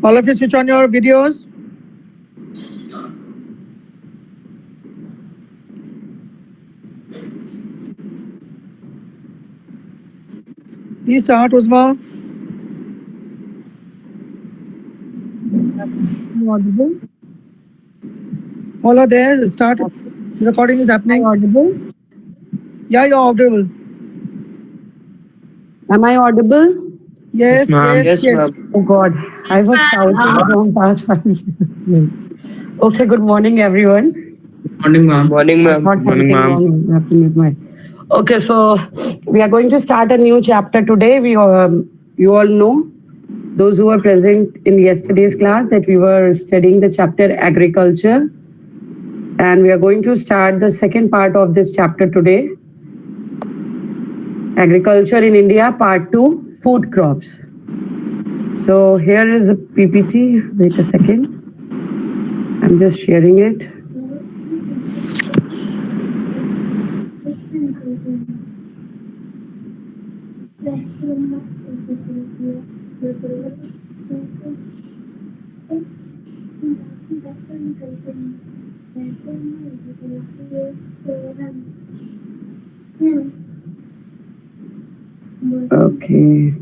All of you switch on your videos. Please start, Uzma. Audible? All are there. Start. The recording is happening. Audible? Yeah, you're audible. Am I audible? Yes, yes, yes. Oh God, I was shouting from past 5 minutes. Okay, good morning, everyone. Morning, ma'am. Morning, I ma'am. thought something wrong happened with my. Okay, so we are going to start a new chapter today. You all know, those who were present in yesterday's class, that we were studying the chapter agriculture, and we are going to start the second part of this chapter today. Agriculture in India, part 2, food crops. So here is a PPT. Wait a second. I'm just sharing it. Okay.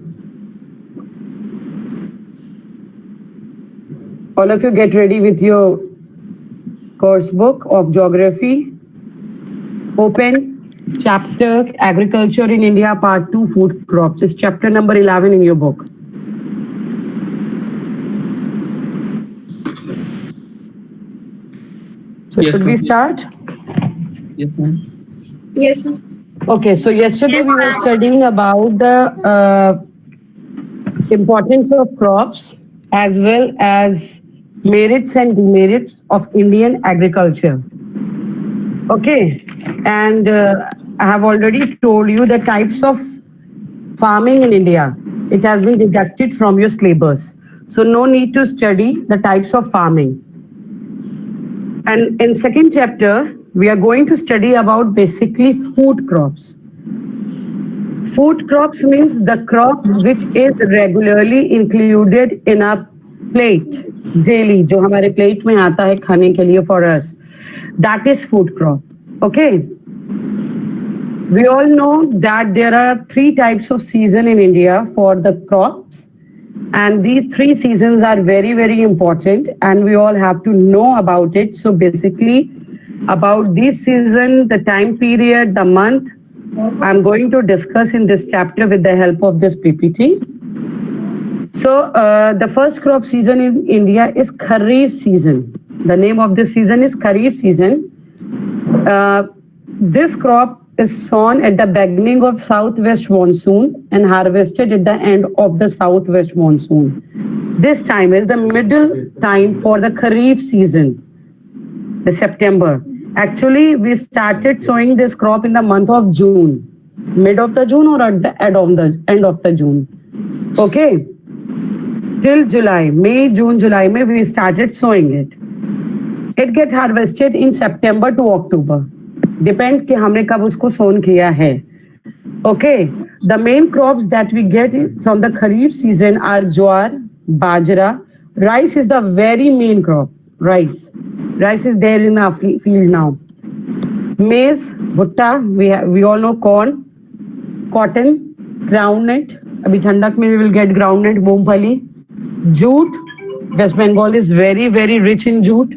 All of you get ready with your course book of geography. Open chapter Agriculture in India, part 2, food crops. It's chapter number 11 in your book. So Yes, should we ma'am. start? Yes, ma'am. Yes, ma'am. Okay, so yesterday we were studying about the importance of crops as well as merits and demerits of Indian agriculture. Okay, and I have already told you the types of farming in India. It has been deducted from your syllabus. So no need to study the types of farming. And in second chapter, we are going to study about basically food crops. Food crops means the crop which is regularly included in our plate daily, जो हमारे plate में आता है खाने के लिए for us. That is food crop. Okay. We all know that there are 3 types of season in India for the crops, and these 3 seasons are very, very important, and we all have to know about it. So basically, about this season, the time period, the month, I'm going to discuss in this chapter with the help of this PPT. So the first crop season in India is Kharif season. The name of this season is Kharif season. This crop is sown at the beginning of southwest monsoon and harvested at the end of the southwest monsoon. This time is the middle time for the Kharif season, the September. Actually, we started sowing this crop in the month of June, mid of the June or at the end of the June. Okay, till July, May, June, July, May we started sowing it. It gets harvested in September to October. Depend कि हमने कब उसको सोन किया है. Okay, the main crops that we get from the Kharif season are jowar, bajra. Rice is the very main crop. Rice is there in our field now. Maize, bhutta, we all know corn, cotton, groundnut. अभी ठंडक में we will get groundnut, मूंगफली. Jute, West Bengal is very, very rich in jute.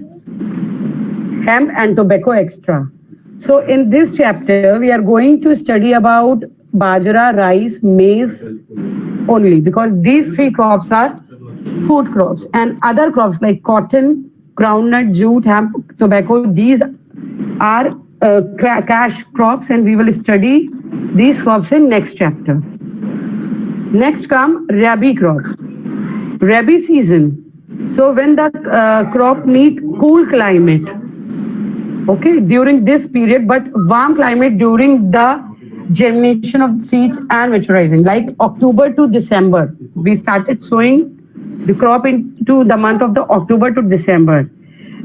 Hemp and tobacco extra. So in this chapter, we are going to study about bajra, rice, maize only, because these 3 crops are food crops, and other crops like cotton, groundnut, jute, hemp, tobacco, these are cash crops, and we will study these crops in next chapter. Next come Rabi crop. Rabi season. So when the crop need cool climate, okay, during this period, but warm climate during the germination of seeds and maturizing, like October to December. We started sowing the crop into the month of the October to December,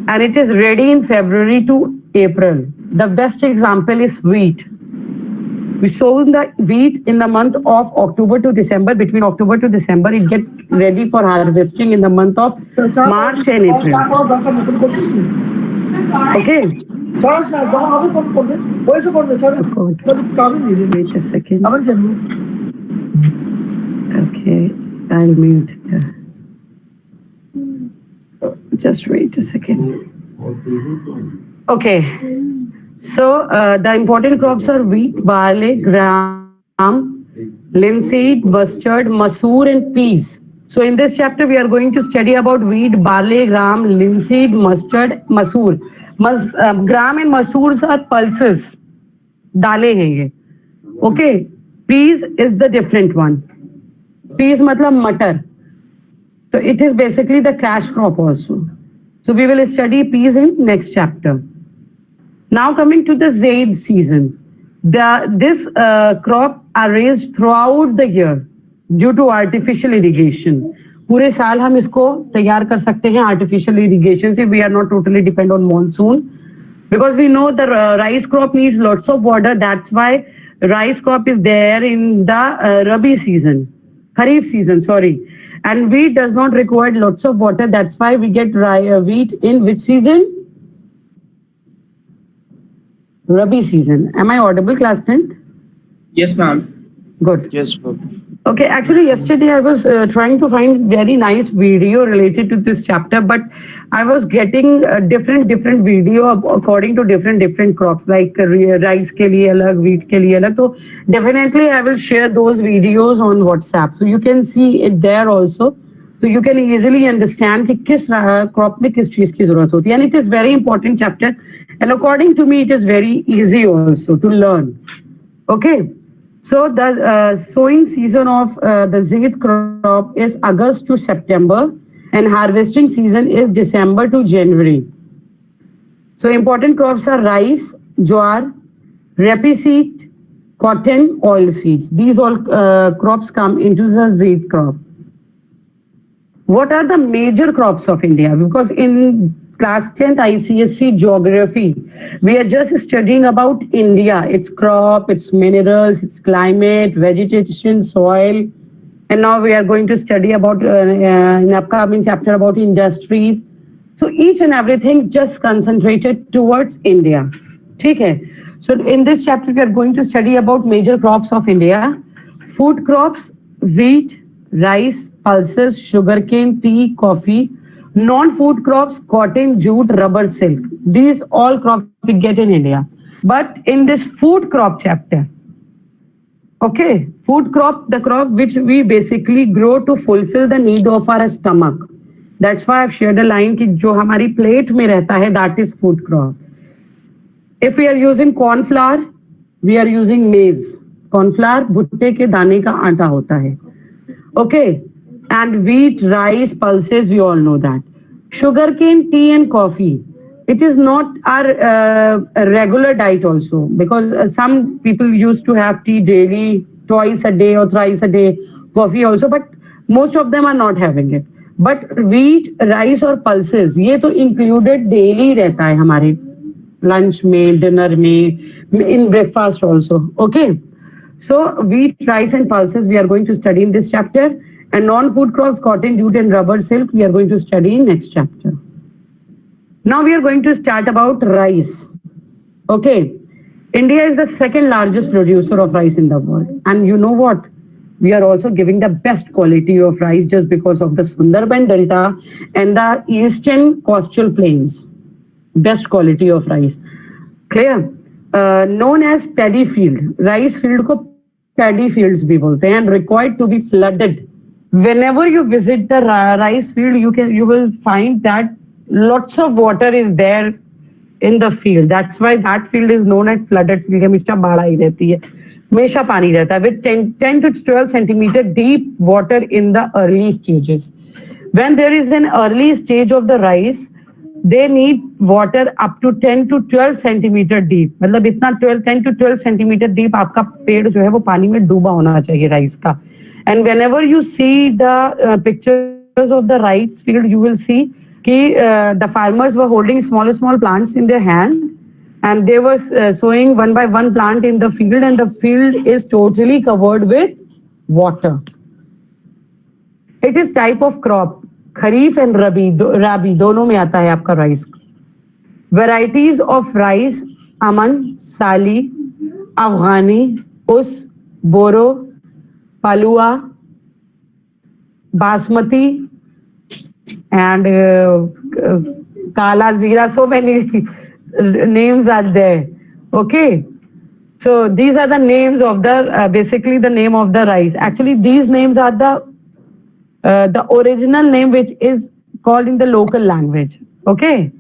and it is ready in February to April. The best example is wheat. We sow the wheat in the month of October to December. Between October to December, it get ready for harvesting in the month of March and April. Okay. Wait a second. Okay, I'll mute her. Just wait a second. Okay. So the important crops are wheat, barley, gram, linseed, mustard, masoor, and peas. So in this chapter, we are going to study about wheat, barley, gram, linseed, mustard, masoor. Gram and masoor are pulses. Dale hai ye. Okay. Peas is the different one. Peas matlab matar. So it is basically the cash crop also. So we will study peas in next chapter. Now coming to the Zaid season. This crop are raised throughout the year due to artificial irrigation. पूरे साल हम इसको तैयार कर सकते हैं artificial irrigation से. We are not totally depend on monsoon because we know the rice crop needs lots of water. That's why rice crop is there in the Rabi season, Kharif season, sorry. And wheat does not require lots of water. That's why we get wheat in which season? Rabi season. Am I audible, class 10th? Yes, ma'am. Good. Yes, ma'am. Okay, actually yesterday I was trying to find very nice video related to this chapter, but I was getting different video according to different crops, like rice ke liye alag, wheat ke liye alag. So definitely I will share those videos on WhatsApp, so you can see it there also. So you can easily understand कि किस crop में किस चीज की जरूरत होती है. And it is very important chapter, and according to me it is very easy also to learn. Okay. So the sowing season of the Zaid crop is August to September, and harvesting season is December to January. So important crops are rice, jowar, rapeseed, cotton, oilseeds. These all crops come into the Zaid crop. What are the major crops of India? Because in class 10th ICSE geography, we are just studying about India, its crop, its minerals, its climate, vegetation, soil. And now we are going to study about in upcoming chapter about industries. So each and everything just concentrated towards India. Okay. So in this chapter, we are going to study about major crops of India. Food crops, wheat, rice, pulses, sugarcane, tea, coffee. Non-food crops, cotton, jute, rubber, silk. These all crops we get in India. But in this food crop chapter, okay, food crop, the crop which we basically grow to fulfill the need of our stomach. That's why I've shared a line कि जो हमारी plate में रहता है, that is food crop. If we are using corn flour, we are using maize. Corn flour भुट्टे के दाने का आटा होता है. Okay, and wheat, rice, pulses, we all know that. Sugarcane, tea, and coffee. It is not our regular diet also, because some people used to have tea daily, twice a day or thrice a day, coffee also, but most of them are not having it. But wheat, rice और pulses, ये तो included daily रहता है हमारे lunch में, dinner में, in breakfast also. Okay. So wheat, rice, and pulses we are going to study in this chapter, and non-food crops, cotton, jute, and rubber, silk we are going to study in next chapter. Now we are going to start about rice. Okay. India is the second largest producer of rice in the world, and you know what? We are also giving the best quality of rice just because of the Sundarban Delta and the eastern coastal plains. Best quality of rice. Clear? Known as paddy field. Rice field को paddy fields भी बोलते हैं, and required to be flooded. Whenever you visit the rice field, you will find that lots of water is there in the field. That's why that field is known as flooded field. हमेशा बाढ़ आई रहती है, हमेशा पानी रहता है. With 10 to 12 centimeter deep water in the early stages. When there is an early stage of the rice, they need water up to 10 to 12 centimeter deep. मतलब इतना 10 to 12 centimeter deep आपका पेड़ जो है वो पानी में डूबा होना चाहिए राइस का. And whenever you see the pictures of the rice field, you will see कि the farmers were holding small plants in their hand, and they were sowing one by one plant in the field, and the field is totally covered with water. It is type of crop, Kharif and Rabi दोनों में आता है आपका rice. Varieties of rice, Aman, Sali, Afghani, Us, Boro, Palua, Basmati, and Kala Zira. So many names are there. Okay. So these are the names of the, basically the name of the rice. Actually, these names are the original name which is called in the local language. Okay.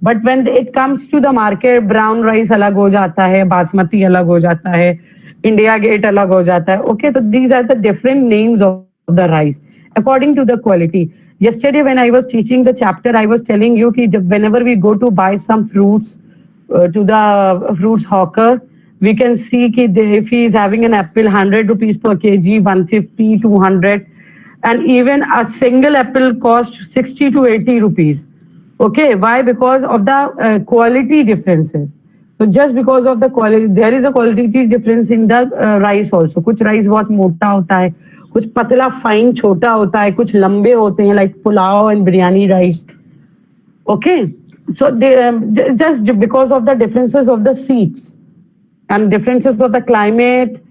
But when it comes to the market, brown rice अलग हो जाता है, basmati अलग हो जाता है, India Gate अलग हो जाता है. Okay, so these are the different names of the rice according to the quality. Yesterday when I was teaching the chapter, I was telling you कि whenever we go to buy some fruits to the fruits hawker, we can see कि if he is having an apple 100 rupees per kg, 150, 200, and even a single apple costs 60 to 80 rupees. Okay, why? Because of the quality differences. So just because of the quality, there is a quality difference in the rice also. कुछ rice बहुत मोटा होता है, कुछ पतला fine छोटा होता है, कुछ लंबे होते हैं like pulao and biryani rice. Okay, so they, just because of the differences of the seeds and differences of the climate,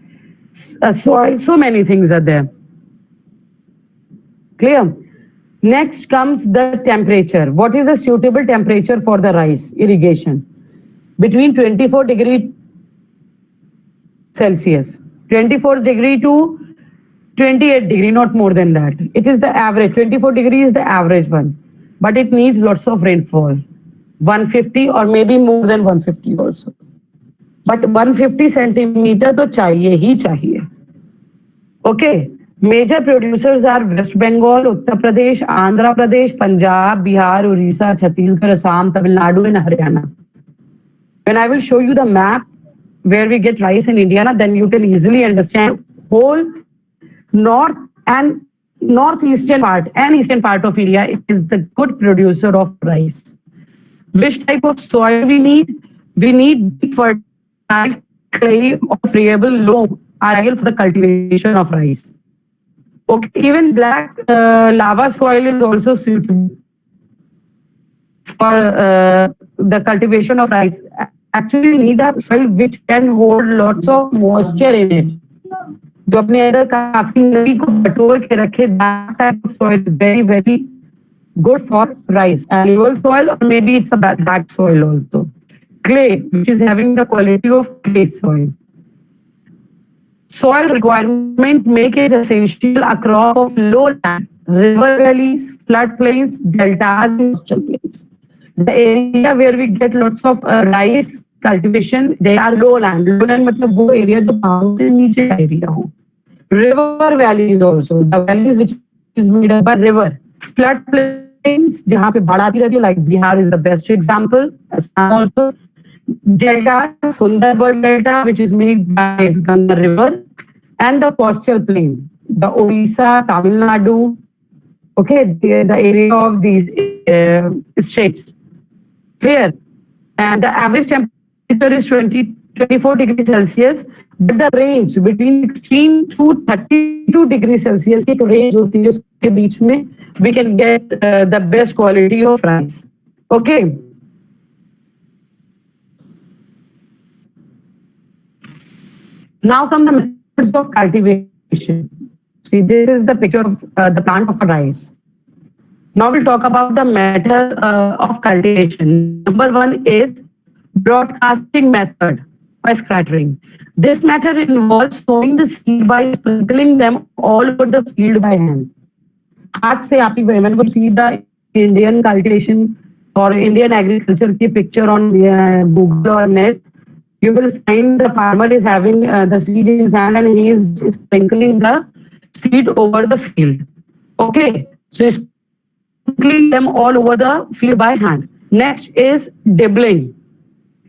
soil, so many things are there. Clear? Next comes the temperature. What is a suitable temperature for the rice irrigation? Between 24 degree Celsius, 24 degree to 28 degree, not more than that. It is the average. 24 degree is the average one, but it needs lots of rainfall. 150 or maybe more than 150 also. But 150 centimeter to chahiye hi chahiye. Okay. Major producers are West Bengal, Uttar Pradesh, Andhra Pradesh, Punjab, Bihar, Orissa, Chhattisgarh, Assam, Tamil Nadu, and Haryana. When I will show you the map where we get rice in India, then you can easily understand whole north and northeastern part and eastern part of India is the good producer of rice. Which type of soil we need? We need fertile clay or friable loam soil for the cultivation of rice. Okay, even black lava soil is also suitable for the cultivation of rice. Actually, we need a soil which can hold lots of moisture in it. जो अपने अंदर काफी नमी को बटोर के रखे, that type of soil is very, very good for rice. Alluvial soil or maybe it's a black soil also. Clay, which is having the quality of clay soil. Soil requirement make it essential a crop of lowland, river valleys, floodplains, deltas, and coastal plains. The area where we get lots of rice cultivation, they are lowland. Lowland मतलब वो area जो पानी से नीचे area हो. River valleys also, the valleys which is made up by river. Floodplains जहाँ पे बाढ़ आती रहती है, like Bihar is the best example. Assam also. Delta, Sundarban Delta, which is made by Ganga River, and the coastal plain, the Orissa, Tamil Nadu, okay, the area of these states. Clear? And the average temperature is 24 degrees Celsius, but the range between 16 to 32 degrees Celsius की range होती है, उसके बीच में we can get the best quality of rice. Okay. Now come the methods of cultivation. See, this is the picture of the plant of a rice. Now we'll talk about the method of cultivation. Number one is broadcasting method by scattering. This method involves sowing the seed by sprinkling them all over the field by hand. हाथ से आप whenever you see the Indian cultivation or Indian agriculture की picture on Google or net, you will find the farmer is having the seed in his hand and he is sprinkling the seed over the field. Okay, so he's sprinkling them all over the field by hand. Next is dibbling.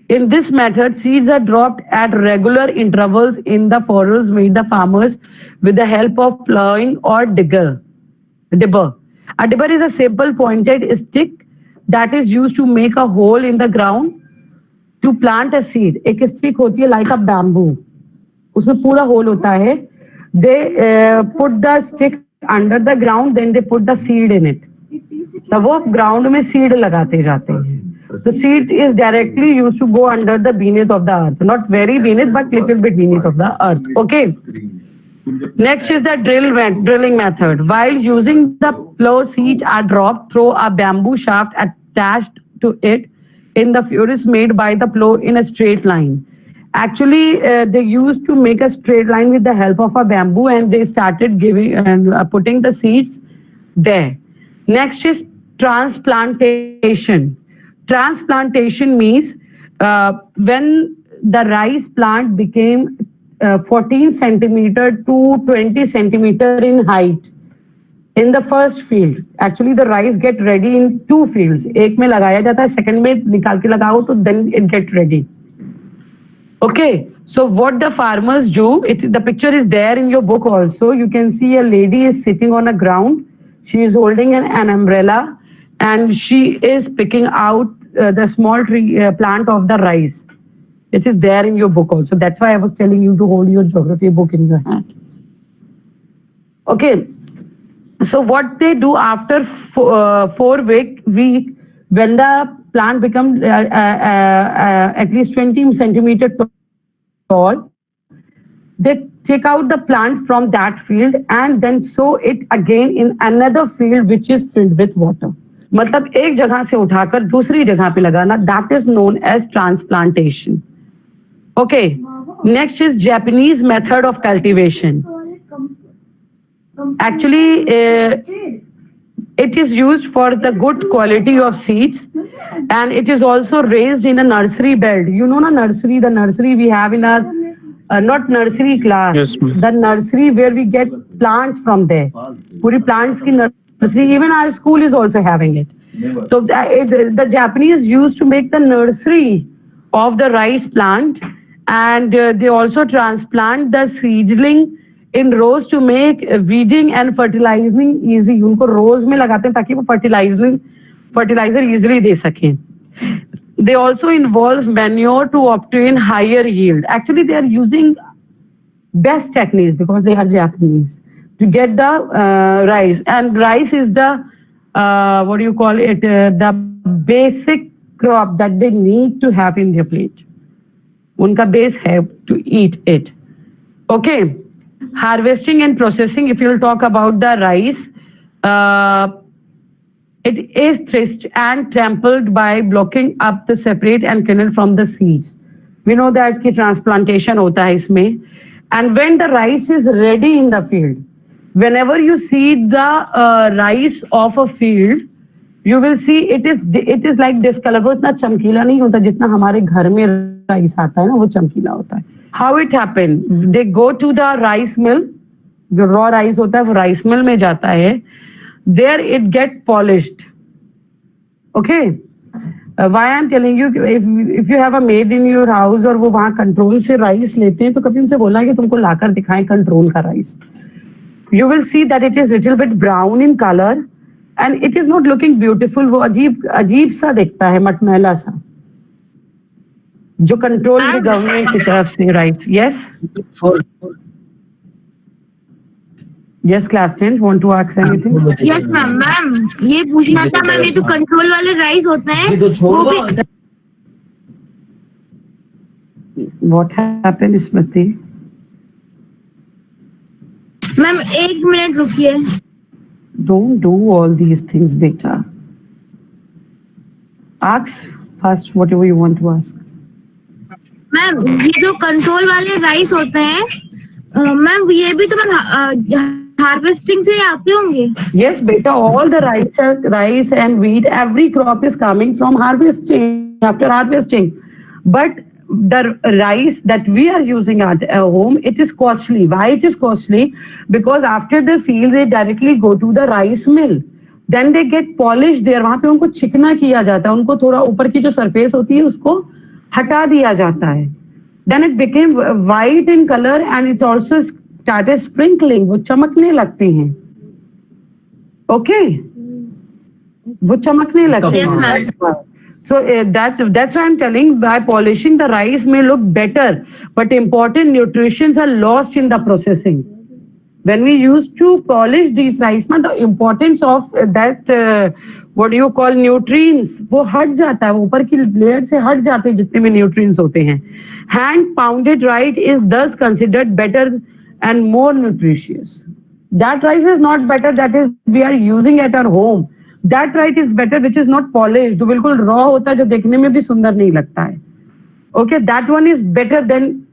In this method, seeds are dropped at regular intervals in the furrows made by farmers with the help of plowing or dibber. A dibber is a simple pointed stick that is used to make a hole in the ground to plant a seed, एक stick होती है like a bamboo, उसमें पूरा hole होता है. They put the stick under the ground, then they put the seed in it. तब वो ground में seed लगाते जाते हैं. The seed is directly used to go under the beneath of the earth, not very beneath, but little bit beneath of the earth. Okay. Next is the drilling method. While using the plow, seeds are dropped through a bamboo shaft attached to it in the furrows made by the plow in a straight line. Actually, they used to make a straight line with the help of a bamboo, and they started giving and putting the seeds there. Next is transplantation. Transplantation means when the rice plant became 14 centimeter to 20 centimeter in height in the first field. Actually, the rice get ready in two fields. एक में लगाया जाता है, second में निकाल के लगाओ तो then it get ready. Okay, so what the farmers do, the picture is there in your book also. You can see a lady is sitting on a ground. She is holding an umbrella and she is picking out the small tree plant of the rice. It is there in your book also. That's why I was telling you to hold your geography book in your hand. Okay. So what they do after 4 week, when the plant becomes at least 20 centimeter tall, they take out the plant from that field and then sow it again in another field which is filled with water. मतलब एक जगह से उठाकर दूसरी जगह पे लगाना, that is known as transplantation. Okay, next is Japanese method of cultivation. Actually, it is used for the good quality of seeds, and it is also raised in a nursery bed. You know, the nursery we have in our not nursery class. Yes, miss. The nursery where we get plants from there. Puri plants ki nursery. Even our school is also having it. So the Japanese used to make the nursery of the rice plant, and they also transplant the seedling in rows to make weeding and fertilizing easy. उनको rows में लगाते हैं ताकि वो fertilizer easily दे सकें. They also involve manure to obtain higher yield. Actually, they are using best techniques because they are Japanese to get the rice. And rice is the what do you call it? The basic crop that they need to have in their plate. Unka base have to eat it. Okay. Harvesting and processing, if you'll talk about the rice, it is threshed and trampled by blocking up the separate and kernel from the seeds. We know that ki transplantation hota hai isme. And when the rice is ready in the field, whenever you see the rice of a field, you will see it is like discolored. वो इतना चमकीला नहीं होता जितना हमारे घर में rice आता है ना, वो चमकीला होता है. How it happened? They go to the rice mill. जो raw rice होता है वो rice mill में जाता है. There it get polished. Okay. Why I'm telling you, if you have a maid in your house और वो वहाँ control से rice लेते हैं तो कभी उनसे बोलना कि तुमको लाकर दिखाएं control का rice. You will see that it is little bit brown in color and it is not looking beautiful. वो अजीब सा दिखता है, मटमैला सा. जो कंट्रोल की गवर्नमेंट की तरफ से rights. Yes yes class 10 want to ask anything. Yes ma'am ये पूछना था मैम, ये जो कंट्रोल वाले राइस होते हैं वो भी. What happened Smriti? Ma'am 1 minute रुकिए. Don't do all these things बेटा. Ask first whatever you want to ask. Ma'am ये जो कंट्रोल वाले राइस होते हैं मैम, ये भी तो मैम हार्वेस्टिंग से आते होंगे. Yes बेटा, all the rice and wheat, every crop is coming from harvesting, after harvesting. But the rice that we are using at home, it is costly. Why it is costly? Because after the field they directly go to the rice mill. Then they get polished there. वहाँ पे उनको चिकना किया जाता है, उनको थोड़ा ऊपर की जो सरफेस होती है उसको हटा दिया जाता है. Then it became white in color and it also started sprinkling. वो चमकने लगते हैं. Okay, वो चमकने लगते हैं. So that's why I'm telling, by polishing the rice may look better, but important nutrients are lost in the processing. When we used to polish these rice, na, the importance of that what do you call nutrients वो हट जाता है, ऊपर की layer से हट जाते हैं जितने भी nutrients होते हैं. Hand pounded rice is thus considered better and more nutritious. That rice is not better that is we are using at our home. That rice is better which is not polished, जो बिल्कुल raw होता है, जो देखने में भी सुंदर नहीं लगता है. Okay, that one is better than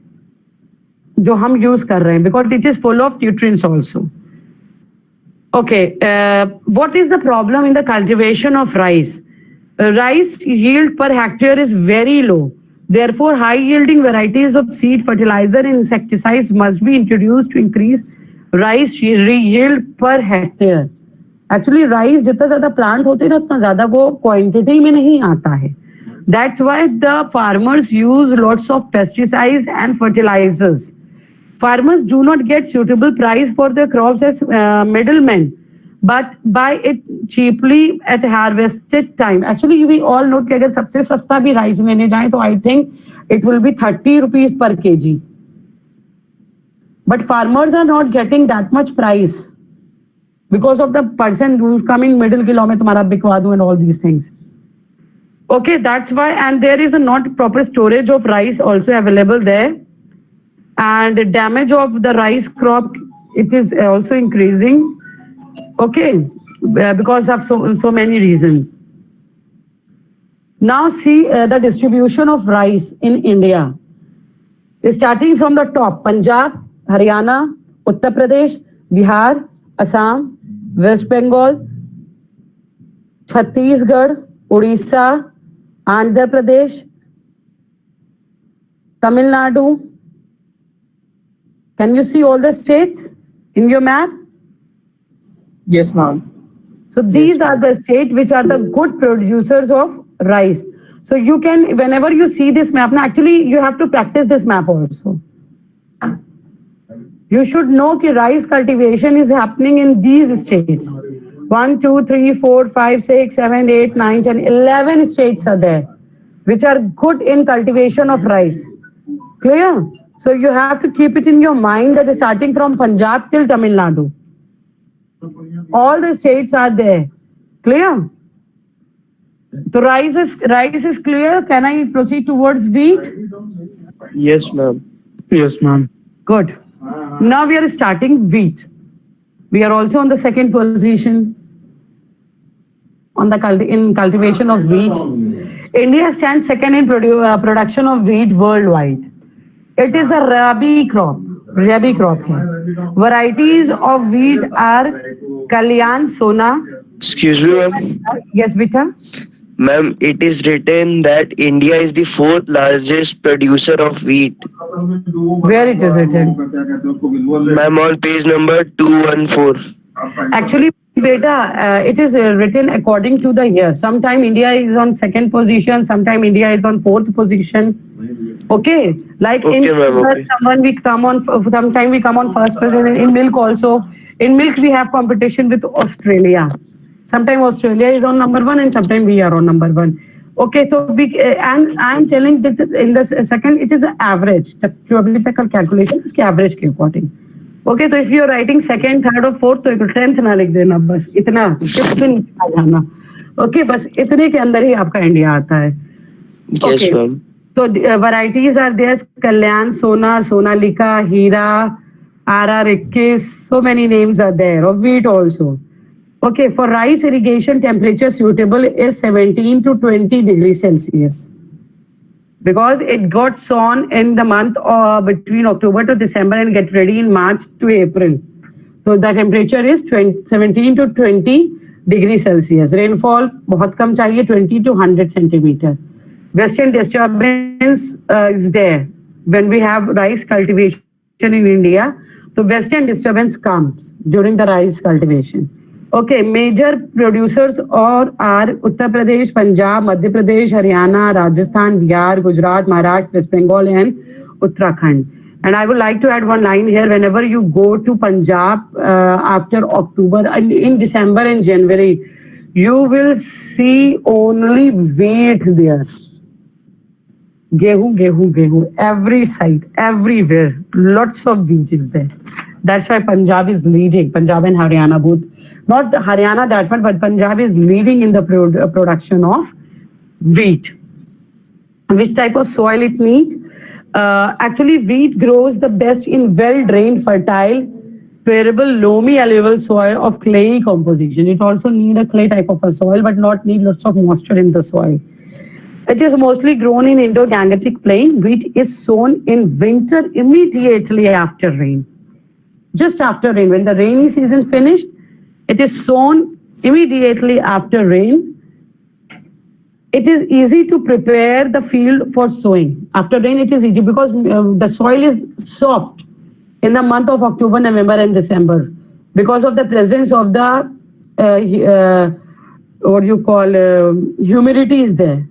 जो हम यूज कर रहे हैं, because it is full of nutrients also. Okay, what is the problem in the cultivation of rice? Rice yield per hectare is very low. Therefore, high yielding varieties of seed, fertilizer and insecticides must be introduced to increase rice yield per hectare. Actually, rice जितना ज़्यादा plant होते हैं ना उतना ज़्यादा वो quantity में नहीं आता है. That's why the farmers use lots of pesticides and fertilizers. Farmers do not get suitable price for their crops as middlemen, but buy it cheaply at harvested time. Actually, we all know कि अगर सबसे सस्ता भी rice लेने जाएं तो I think it will be 30 rupees per kg. But farmers are not getting that much price because of the person who's coming middle kilo में तुम्हारा बिकवा दूं and all these things. Okay, that's why, and there is a not proper storage of rice also available there. And the damage of the rice crop, it is also increasing. Okay, because of so many reasons. Now see the distribution of rice in India. Starting from the top, Punjab, Haryana, Uttar Pradesh, Bihar, Assam, West Bengal, Chhattisgarh, Odisha, Andhra Pradesh, Tamil Nadu. Can you see all the states in your map? Yes, ma'am. So these are the states which are the good producers of rice. So you can, whenever you see this map, now actually you have to practice this map also. You should know that rice cultivation is happening in these states. 1, 2, 3, 4, 5, 6, 7, 8, 9, 10, 11 states are there, which are good in cultivation of rice. Clear? So you have to keep it in your mind that starting from Punjab till Tamil Nadu, all the states are there. Clear? So rice is clear. Can I proceed towards wheat? Yes, ma'am. Yes, ma'am. Good. Now we are starting wheat. We are also on the second position on the cultivation of wheat. India stands second in production of wheat worldwide. It is a rabi crop. Rabi crop है. Varieties of wheat are Kalyan, Sona. Excuse me, ma'am. Yes, beta. Ma'am, it is written that India is the 4th largest producer of wheat. Where it is written? Ma'am, on page number 214. Actually, beta, it is written according to the year. Sometime India is on second position, sometime India is on 4th position. Okay, like Okay, in ma'am, sugar, okay. sometime we come on first position. In milk also, in milk we have competition with Australia. Sometimes Australia is on number 1 and sometimes we are on number 1. Okay, so we and I am telling that in the second it is the average. जो अभी तक का calculation उसके average के according. Okay, so if you are writing second, third or fourth, तो 10th ना लिख देना बस इतना फिफ्थ से नीचे आ जाना. Okay, बस इतने के अंदर ही आपका इंडिया आता है. Yes, Okay. ma'am. So varieties are there: Kalyan, Sona, Sonalika, Hira, RR21. So many names are there. Of wheat also. Okay, for rice irrigation, temperature suitable is 17 to 20 degrees Celsius. Because it got sown in the month between October to December and get ready in March to April. So the temperature is 17 to 20 degrees Celsius. Rainfall बहुत कम चाहिए, 20 to 100 centimeter. Western disturbance is there. When we have rice cultivation in India, the western disturbance comes during the rice cultivation. Okay, major producers are Uttar Pradesh, Punjab, Madhya Pradesh, Haryana, Rajasthan, Bihar, Gujarat, Maharashtra, West Bengal and Uttarakhand. And I would like to add one line here. Whenever you go to Punjab after October, in December and January, you will see only wheat there. Gehu, every side, everywhere, lots of wheat is there. That's why Punjab is leading, Punjab and Haryana both. Not Haryana that much, but Punjab is leading in the production of wheat. Which type of soil it needs? Actually, wheat grows the best in well-drained, fertile, permeable, loamy alluvial soil of clayey composition. It also need a clay type of a soil, but not need lots of moisture in the soil. It is mostly grown in Indo-Gangetic plain. Wheat is sown in winter immediately after rain. Just after rain, when the rainy season finished, it is sown immediately after rain. It is easy to prepare the field for sowing. After rain, it is easy because the soil is soft in the month of October, November, and December because of the presence of the humidity is there.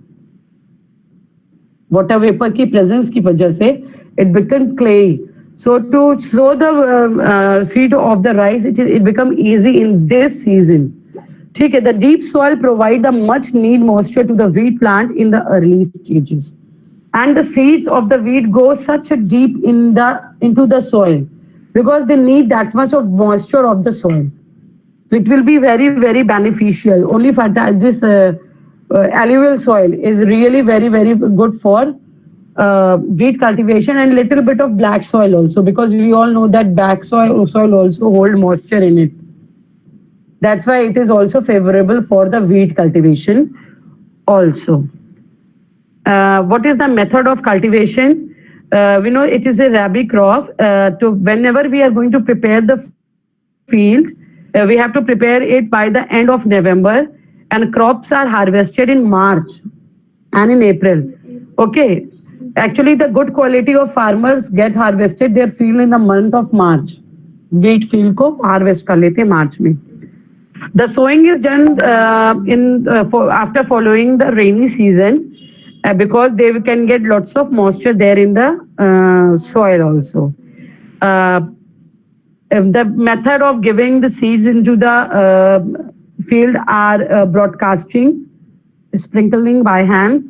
Water vapor की presence की वजह से it become clay. So to sow the seed of the rice, it become easy in this season. ठीक है, the deep soil provide the much need moisture to the wheat plant in the early stages, and the seeds of the wheat go such a deep into the soil because they need that much of moisture of the soil. It will be very, very beneficial. Only for this alluvial soil is really very, very good for wheat cultivation, and little bit of black soil also, because we all know that black soil also hold moisture in it. That's why it is also favorable for the wheat cultivation also. What is the method of cultivation? We know it is a rabi crop. Whenever we are going to prepare the field, we have to prepare it by the end of November, and crops are harvested in March and in April. Okay. Actually, the good quality of farmers get harvested their field in the month of March. Wheat field ko harvest kar lete March mein. The sowing is done after following the rainy season because they can get lots of moisture there in the soil also. The method of giving the seeds into the field are broadcasting, sprinkling by hand,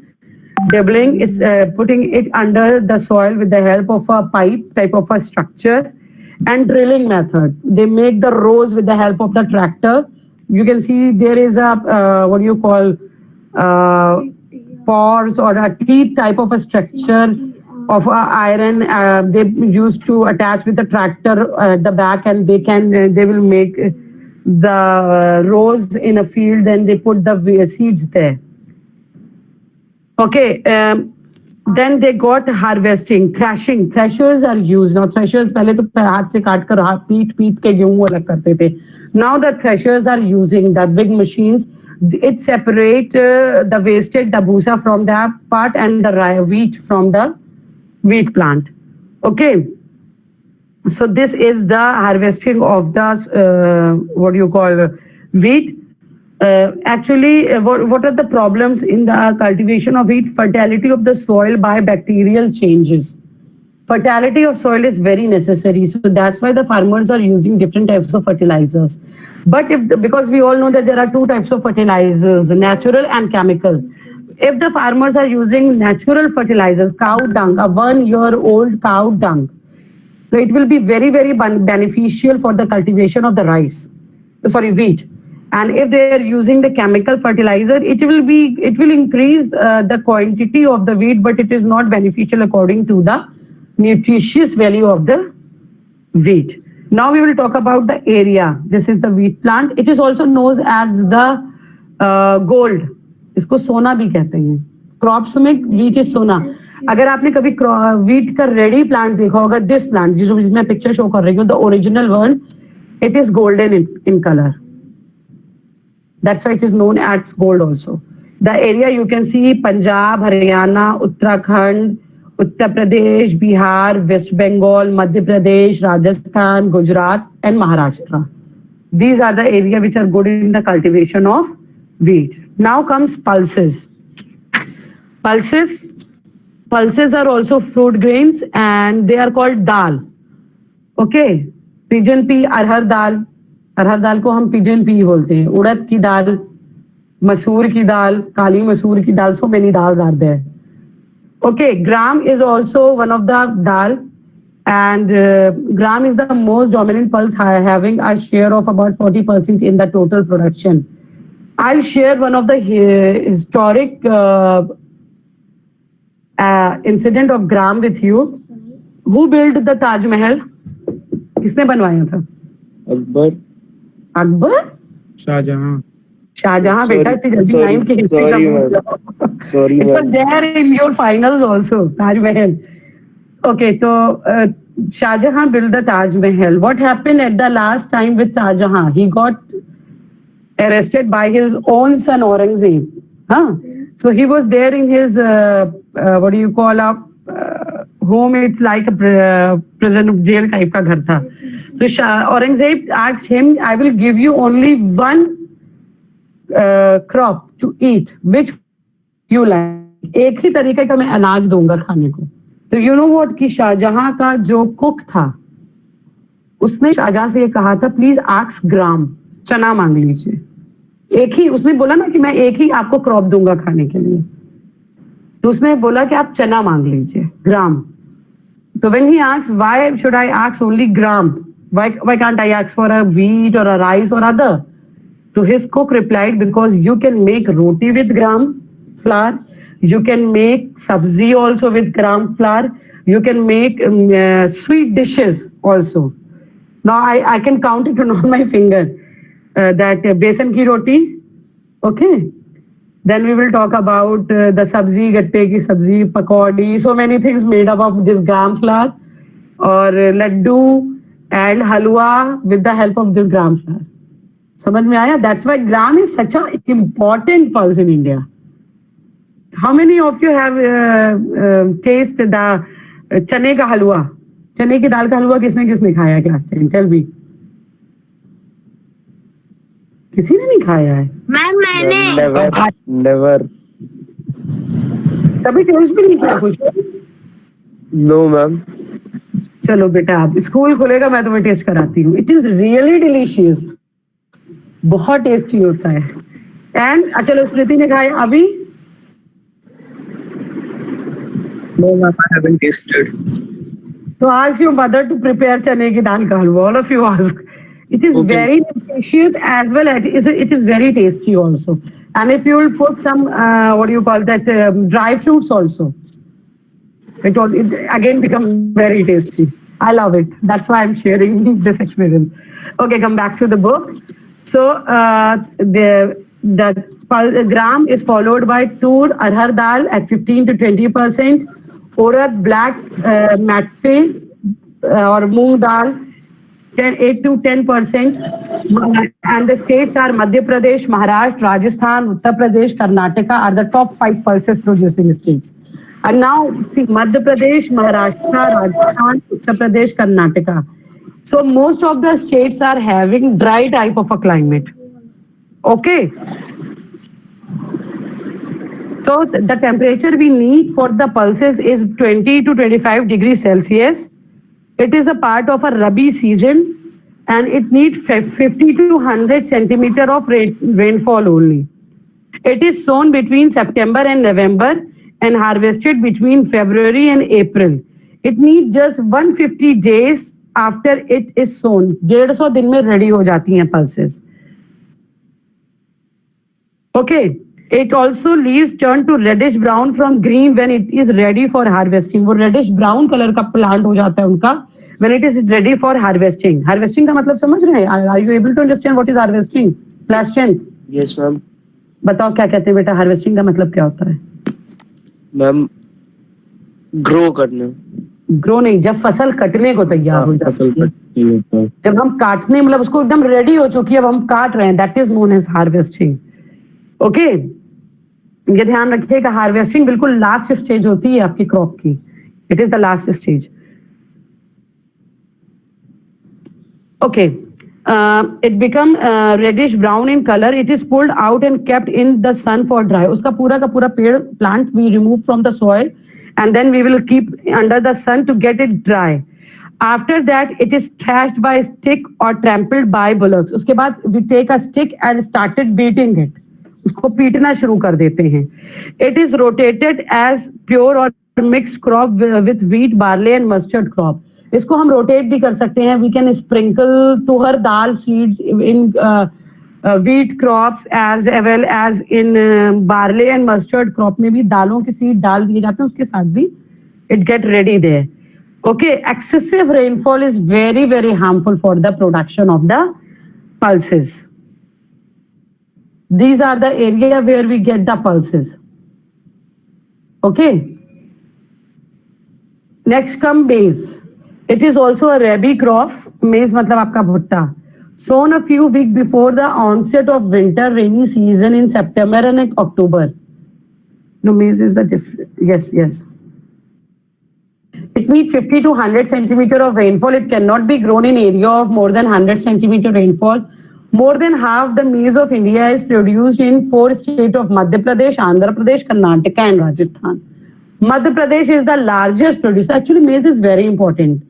dabbling is putting it under the soil with the help of a pipe type of a structure, and drilling method. They make the rows with the help of the tractor. You can see there is a pores or a teeth type of a structure of iron they used to attach with the tractor at the back, and they will make the rows in a field, then they put the seeds there. Okay, then they got harvesting, thrashing. Threshers are used now. Threshers पहले तो हाथ से काट कर पीट के गेहूं अलग करते थे. Now the threshers are using the big machines. It separate the wasted dabusa from that part and the wheat from the wheat plant. Okay, so this is the harvesting of the wheat. Actually, what are the problems in the cultivation of wheat? Fertility of the soil by bacterial changes. Fertility of soil is very necessary, so that's why the farmers are using different types of fertilizers. But because we all know that there are two types of fertilizers, natural and chemical. If the farmers are using natural fertilizers, cow dung, a 1-year-old cow dung, so it will be very, very beneficial for the cultivation of the wheat. And if they are using the chemical fertilizer, it will increase the quantity of the wheat, but it is not beneficial according to the nutritious value of the wheat. Now we will talk about the area. This is the wheat plant. It is also known as the gold. इसको सोना भी कहते हैं. Crops में wheat is सोना. अगर आपने कभी wheat का ready plant देखा होगा, this plant जिसमें picture show कर रही हूँ, the original one, it is golden in color. That's why it is known as gold also. The area you can see Punjab, Haryana, Uttarakhand, Uttar Pradesh, Bihar, West Bengal, Madhya Pradesh, Rajasthan, Gujarat, and Maharashtra. These are the areas which are good in the cultivation of wheat. Now comes pulses. Pulses are also fruit grains, and they are called dal. Okay, pigeon pea, arhar dal. अरहर दाल को हम pigeon P बोलते हैं. उड़द की दाल, masoor ki dal, kali masoor ki dal, so many dals are there. Okay, gram is also one of the dal, and gram is the most dominant pulse, having a share of about 40% in the total production. I'll share one of the historic incident of gram with you. Who built the Taj Mahal? किसने बनवाया था? अकबर. अकबर? शाहजहां. शाहजहां बेटा, इतनी जल्दी line की history sorry, का ma'am. Sorry, It was ma'am. there in your finals also, Taj Mahal. Okay, so Shah Jahan built the Taj Mahal. What happened at the last time with Shah Jahan? He got arrested by his own son Aurangzeb. Huh? So he was there in his what do you call a home? It's like a prison jail type का घर था. So Aurangzeb asked him, "I will give you only one crop to eat, which you like." एक ही तरीके का मैं अनाज दूंगा खाने को. तो यू नो व्हाट कि शाहजहां का जो कुक था, उसने शाहजहां से ये कहा था, प्लीज आस्क ग्राम, चना मांग लीजिए. एक ही उसने बोला ना कि मैं एक ही आपको क्रॉप दूंगा खाने के लिए, तो उसने बोला कि आप चना मांग लीजिए, ग्राम. तो when he asked, why should I ask only gram? Why can't I ask for a wheat or a rice or other? So his cook replied, because you can make roti with gram flour, you can make sabzi also with gram flour, you can make sweet dishes also. Now I can count it on my finger. That besan ki roti, okay. Then we will talk about the sabzi, gatte ki sabzi, pakodi, so many things made up of this gram flour, or laddu and halwa with the help of this gram flour. समझ में आया? That's why gram is such an important pulse in India. How many of you have tasted the चने का हलवा? चने की दाल का हलवा किसने किसने खाया क्लास 10? Tell me. किसी ने नहीं खाया है? मैम मैंने Never. कभी टेस्ट भी नहीं किया कुछ? No, ma'am. चलो बेटा, आप स्कूल खुलेगा मैं तुम्हें टेस्ट कराती हूँ. इट इज रियली डिलीशियस, बहुत टेस्टी होता है. एंड चलो स्मृति ने खाया अभी? No, ma'am, I haven't tasted. तो ask your mother to prepare चने की दाल का हलवा. All of you ask. It is Okay. very nutritious as well as it is very tasty also. And if you will put some what do you call that, dry fruits also, it again become very tasty. I love it. That's why I'm sharing this experience. Okay, come back to the book. So the gram is followed by tur arhar dal at 15 to 20%, urad black matte or moong dal 8 to 10%, and the states are Madhya Pradesh, Maharashtra, Rajasthan, Uttar Pradesh, Karnataka are the top 5 pulses producing states. And now see, Madhya Pradesh, Maharashtra, Rajasthan, Uttar Pradesh, Karnataka. So most of the states are having dry type of a climate. Okay. So the temperature we need for the pulses is 20 to 25 degrees Celsius. It is a part of a Rabi season, and it needs 50 to 100 centimeter of rainfall only. It is sown between September and November and harvested between February and April. It needs just 150 days after it is sown. 150 दिन में ready हो जाती हैं pulses. Okay. It also leaves turn to reddish brown from green when it is ready for harvesting. वो reddish brown color का plant हो जाता है उनका when it is ready for harvesting. Harvesting का मतलब समझ रहे हैं? Are you able to understand what is harvesting? Class 10? Yes, ma'am. बताओ क्या कहते हैं बेटा, harvesting का मतलब क्या होता है? Ma'am, grow करना. Grow नहीं, जब फसल कटने को तैयार हो फसल जाती है, कटती है. जब हम काटने मतलब उसको एकदम रेडी हो चुकी है, अब हम काट रहे हैं, that is known as harvesting. Okay. ये ध्यान रखिएगा, हार्वेस्टिंग बिल्कुल लास्ट स्टेज होती है आपकी क्रॉप की. It is the last stage. Okay. It become reddish brown in color. It is pulled out and kept in the sun for dry. उसका पूरा का पूरा पेड़ plant we remove from the soil and then we will keep under the sun to get it dry. After that, it is thrashed by stick or trampled by bullocks. उसके बाद we take a stick and started beating it. उसको पीटना शुरू कर देते हैं. It is rotated as pure or mixed crop with wheat, barley and mustard crop. इसको हम रोटेट भी कर सकते हैं. We can sprinkle तुहर दाल seeds in wheat crops as well as in barley and mustard crop में भी दालों के सीड डाल दिए जाते हैं, उसके साथ भी it get ready there. Okay, excessive rainfall is very, very harmful for the production of the pulses. These are the area where we get the pulses. Okay. Next come maize. It is also a rabi crop. Maize मतलब आपका भुट्टा. Sown a few weeks before the onset of winter rainy season in September and October. No, maize is the different. Yes, yes. It needs 50 to 100 centimeter of rainfall. It cannot be grown in area of more than 100 centimeter rainfall. More than half the maize of India is produced in 4 states of Madhya Pradesh, Andhra Pradesh, Karnataka and Rajasthan. Madhya Pradesh is the largest producer. Actually, maize is very important.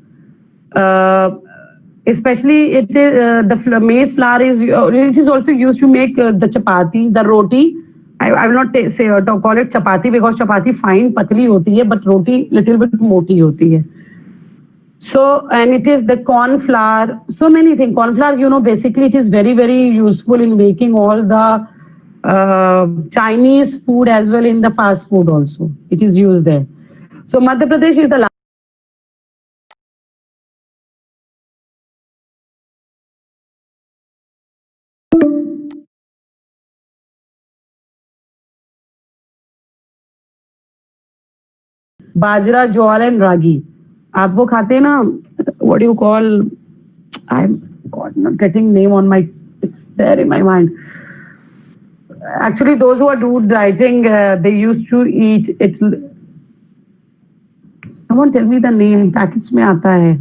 Especially it is the maize flour is it is also used to make the chapati, the roti. I will not say to call it chapati because chapati fine patli hoti hai, but roti little bit moti hoti hai. So, and it is the corn flour, so many things. Corn flour, you know, basically it is very, very useful in making all the Chinese food as well in the fast food also. It is used there. So Madhya Pradesh is the bajra, jowar and ragi. आप वो खाते हैं ना, what do you call, I'm God not getting name on my, it's there in my mind. Actually those who are do dieting, they used to eat it. Someone tell me the name. Packets में आता है.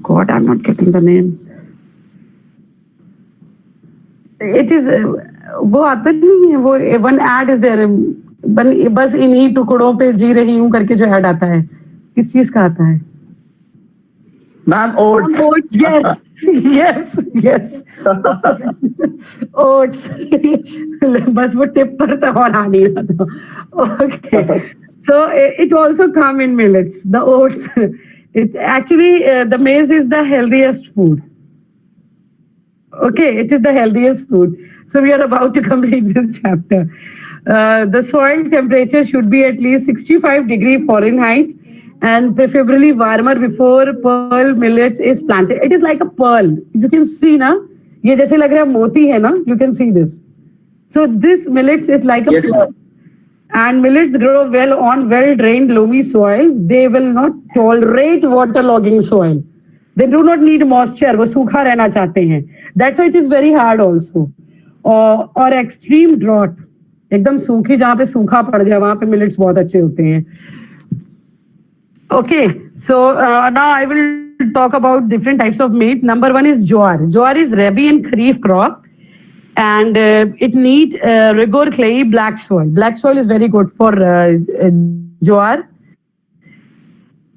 God, I'm not getting the name. It is वो आता नहीं है. वो one ad is there. बस इन्हीं टुकड़ों पे जी रही हूँ करके जो ऐड आता है, किस चीज का आता है? Ma'am, oats. Yes. Oats. बस वो टिप पर था और आ नहीं रहा था. Okay. So it also come in millets, the oats. It actually the maize is the healthiest food. Okay, it is the healthiest food. So we are about to complete this chapter. The soil temperature should be at least 65 degrees Fahrenheit and preferably warmer before pearl millets is planted. It is like a pearl. You can see na, ये जैसे लग रहा है मोती है ना. You can see this. So this millets is like a pearl. And millets grow well on well-drained loamy soil. They will not tolerate waterlogging soil. They do not need moisture. वो सूखा रहना चाहते हैं. That's why it is very hard also. Or extreme drought. एकदम सूखी जहाँ पे सूखा पड़ जाए वहां पे मिलेट्स बहुत अच्छे होते हैं. Okay, so now I will talk about different types of maize. Number one is jowar. Jowar is rabi and kharif crop, and it need rigor clayey black soil. Black soil is very good for jowar,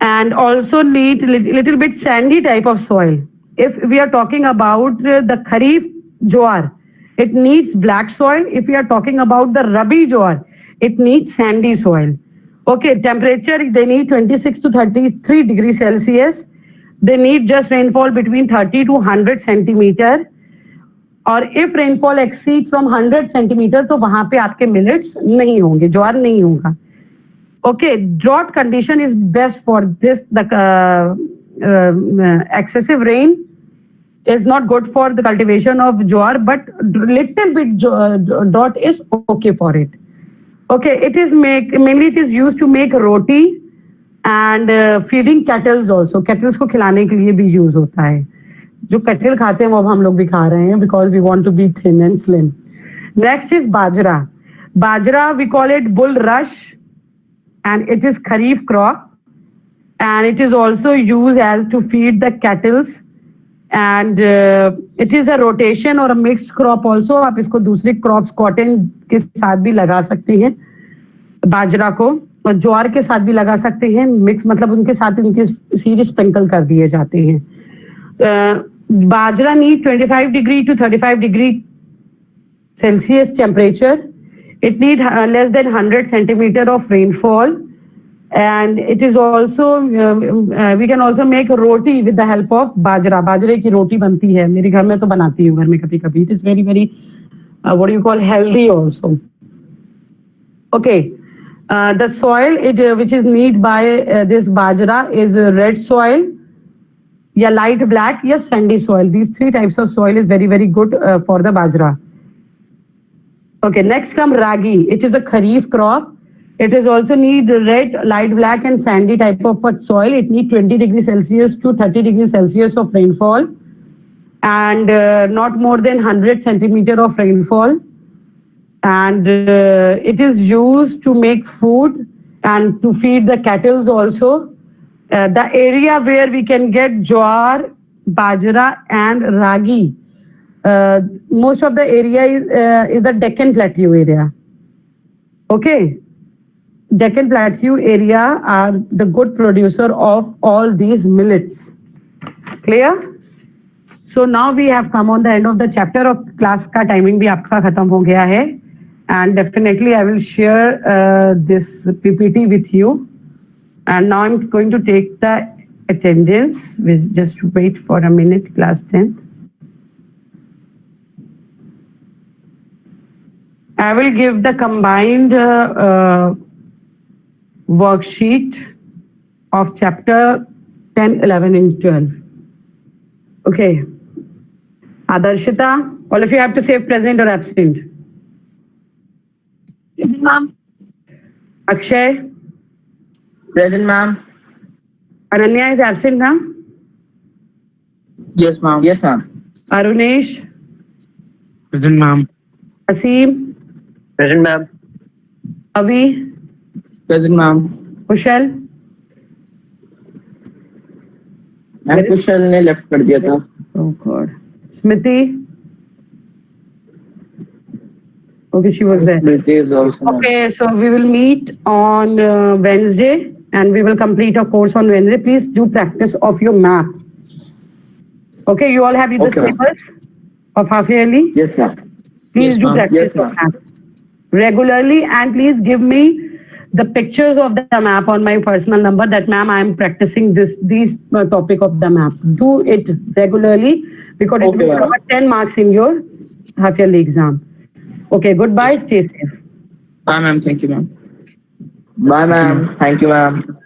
and also need little bit sandy type of soil. If we are talking about the kharif jowar, it needs black soil. If we are talking about the rabi jowar, it needs sandy soil. Okay, temperature, they need 26 to 33 degrees Celsius. They need just rainfall between 30 to 100 centimeter. और if rainfall exceeds from 100 centimeter, तो वहां पे आपके millets नहीं होंगे, ज्वार नहीं होगा. Okay, drought condition is best for this. The excessive rain is not good for the cultivation of jowar, but little bit drought is okay for it. Okay, it is mainly it is used to make roti and feeding cattles also. Cattles को खिलाने के लिए भी use होता है. जो cattle खाते हैं वो हम लोग भी खा रहे हैं because we want to be thin and slim. Next is bajra. Bajra we call it bulrush and it is kharif crop and it is also used as to feed the cattles. And it is a rotation or a mixed crop also. आप इसको दूसरे crops cotton के साथ भी लगा सकते हैं बाजरा को और ज्वार के साथ भी लगा सकते हैं. मिक्स मतलब उनके साथ इनके सीड स्प्रिंकल कर दिए जाते हैं. बाजरा need 25 degree to 35 degree Celsius temperature. It need less than 100 centimeter of rainfall. And it is also, we can also make roti with the help of bajra. बाजरे की रोटी बनती है. मेरे घर में तो बनाती हूँ घर में कभी-कभी. It is very, very, what do you call, healthy also. Okay. The soil which is need by this bajra is red soil, या light black, या sandy soil. These three types of soil is very, very good for the bajra. Okay, next come ragi. It is a kharif crop. It is also need red, light black and sandy type of soil. It need 20 degrees Celsius to 30 degrees Celsius of rainfall and not more than 100 centimeter of rainfall. And it is used to make food and to feed the cattle also. The area where we can get jowar, bajra and ragi, most of the area is the Deccan Plateau area. Okay. Deccan Plateau area are the good producer of all these millets. Clear? So now we have come on the end of the chapter of class ka timing bhi aapka khatam ho gaya hai. And definitely I will share this PPT with you. And now I'm going to take the attendance. We'll just wait for a minute, class 10th. I will give the combined worksheet of chapter 10, 11 and 12. Okay. Adarshita, all of you have to say present or absent. Present, ma'am. Akshay, Present, ma'am. Ananya is absent now. Yes, ma'am. Yes, ma'am. Arunesh, Present, ma'am. Asim, Present, ma'am. Avi, Present, ma'am. Kushal. Ma'am Kushal ने left कर दिया था. Oh God. Smriti. Okay, she was there. Smriti is also not. Okay, so we will meet on Wednesday and we will complete a course on Wednesday. Please do practice of your map. Okay, you all have the Okay, ma'am. syllabus of half yearly? Yes, ma'am. Please Yes, do ma'am. practice Yes, your ma'am. map regularly and please give me the pictures of the map on my personal number that ma'am I am practicing these topic of the map. Do it regularly because it Okay, will ma'am. cover 10 marks in your half yearly exam. Okay, goodbye, stay safe. Bye, ma'am. Thank you, ma'am. Bye, ma'am. Thank you, ma'am.